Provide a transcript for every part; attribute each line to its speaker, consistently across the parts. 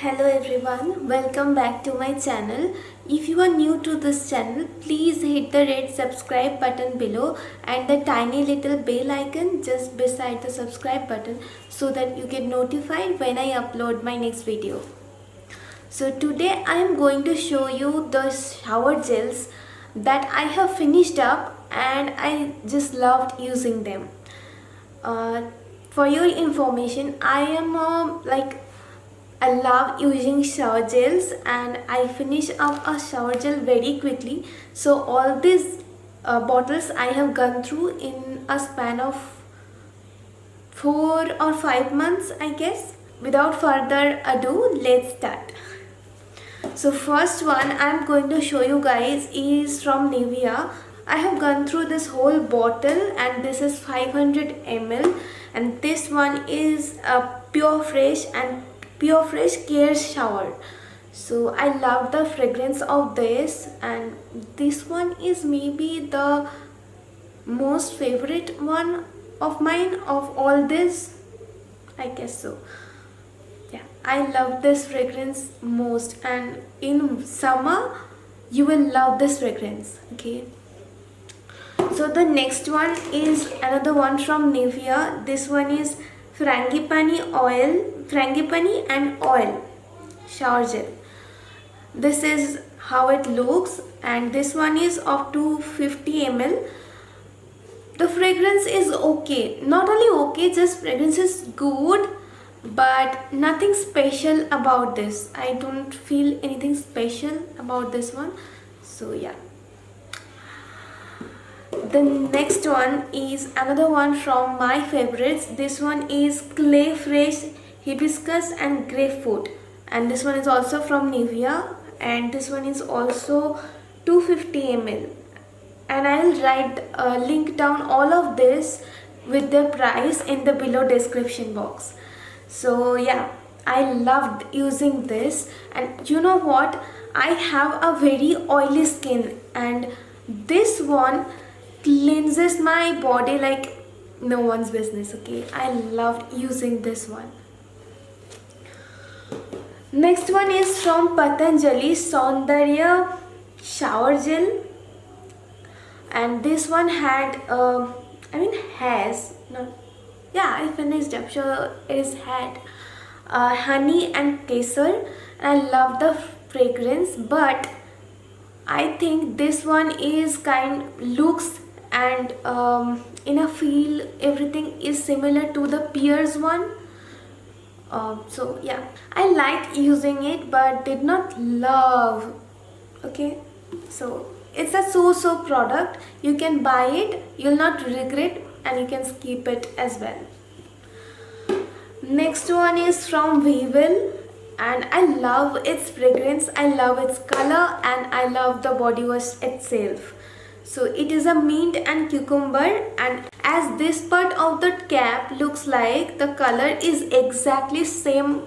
Speaker 1: Hello everyone, welcome back to my channel. If you are new to this channel, please hit the red subscribe button below and the tiny little bell icon just beside the subscribe button so that you get notified when I upload my next video. So today I am going to show you the shower gels that I have finished up and I just loved using them. Uh, for your information, I love using shower gels and I finish up a shower gel very quickly. So all these bottles I have gone through in a span of 4 or 5 months, I guess. Without further ado, let's start. So first one I'm going to show you guys is from Nivea. I have gone through this whole bottle and this is 500 ml and this one is a Pure Fresh Care Shower. So I love the fragrance of this and this one is maybe the most favorite one of mine of all this, I guess so. Yeah, I love this fragrance most and in summer you will love this fragrance. Okay, so the next one is another one from Nivea. This one is Frangipani and oil shower gel. This is how it looks and this one is of 250 ml. The fragrance is okay, not only okay, just fragrance is good, but nothing special about this. I don't feel anything special about this one. So yeah, the next one is another one from my favorites. This one is Clay Fresh Hibiscus and Grapefruit and this one is also from Nivea and this one is also 250 ml and I will write a link down all of this with the price in the below description box. So yeah, I loved using this and you know what, I have a very oily skin and this one cleanses my body like no one's business. Okay, I loved using this one. Next one is from Patanjali Saundarya Shower Gel and this one had has not, yeah, I finished up, so it is had honey and kesar and I love the fragrance, but I think this one is kind looks and in a feel everything is similar to the Pears one. So yeah, I liked using it but did not love. Okay, so it's a so product. You can buy it, you'll not regret and you can skip it as well. Next one is from Weevil and I love its fragrance, I love its color and I love the body wash itself. So it is a mint and cucumber and as this part of the cap looks like, the color is exactly same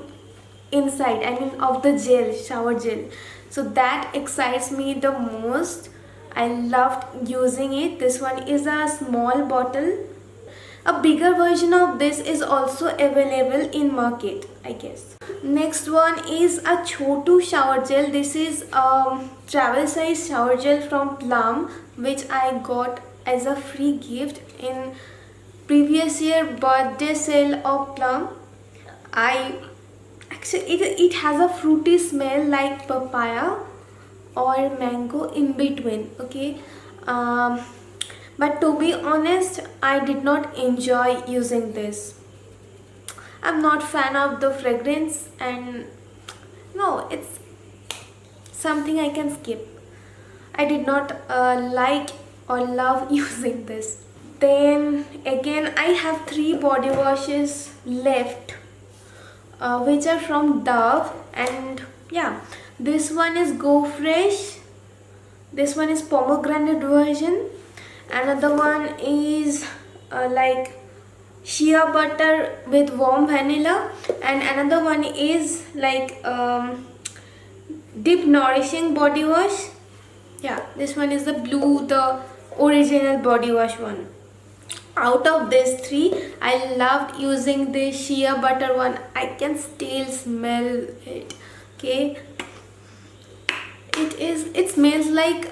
Speaker 1: inside, I mean of the gel, shower gel. So that excites me the most. I loved using it. This one is a small bottle. A bigger version of this is also available in market, I guess. Next one is a Chotu shower gel. This is travel size shower gel from Plum, which I got as a free gift in previous year birthday sale of Plum. It has a fruity smell like papaya or mango in between. Okay, but to be honest, I did not enjoy using this. I'm not fan of the fragrance and no, it's something I can skip. I did not like or love using this. Then again I have 3 body washes left which are from Dove and yeah, this one is Go Fresh, this one is pomegranate version, another one is like shea butter with warm vanilla and another one is like deep nourishing body wash. Yeah, this one is the blue, the original body wash one. Out of these 3, I loved using the shea butter one. I can still smell it. Okay, it smells like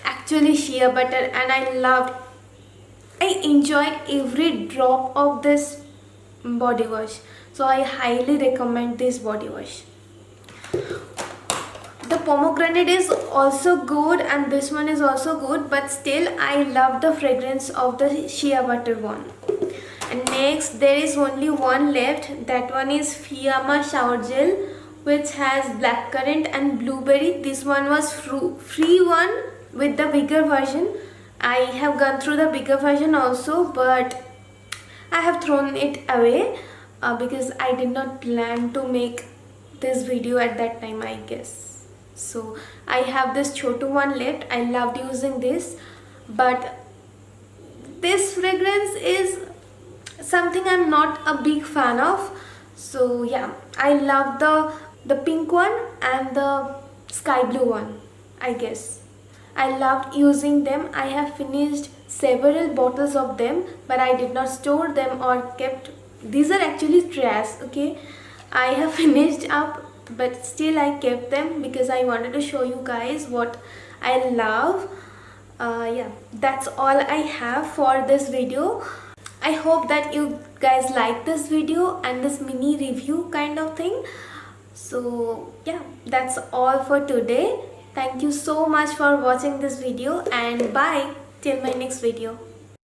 Speaker 1: actually shea butter, and I enjoyed every drop of this body wash. So I highly recommend this body wash. The pomegranate is also good and this one is also good, but still I love the fragrance of the shea butter one. And next there is only one left. That one is Fiyama shower gel, which has blackcurrant and blueberry. This one was free one with the bigger version. I have gone through the bigger version also, but I have thrown it away because I did not plan to make this video at that time, I guess. So I have this chotu one left. I loved using this, but this fragrance is something I'm not a big fan of. So yeah, I love the pink one and the sky blue one, I guess. I loved using them. I have finished several bottles of them, but I did not store them or kept. These are actually trash, okay? I have finished up, but still I kept them because I wanted to show you guys what I love. Yeah, that's all I have for this video. I hope that you guys like this video and this mini review kind of thing. So yeah, that's all for today. Thank you so much for watching this video, and bye till my next video.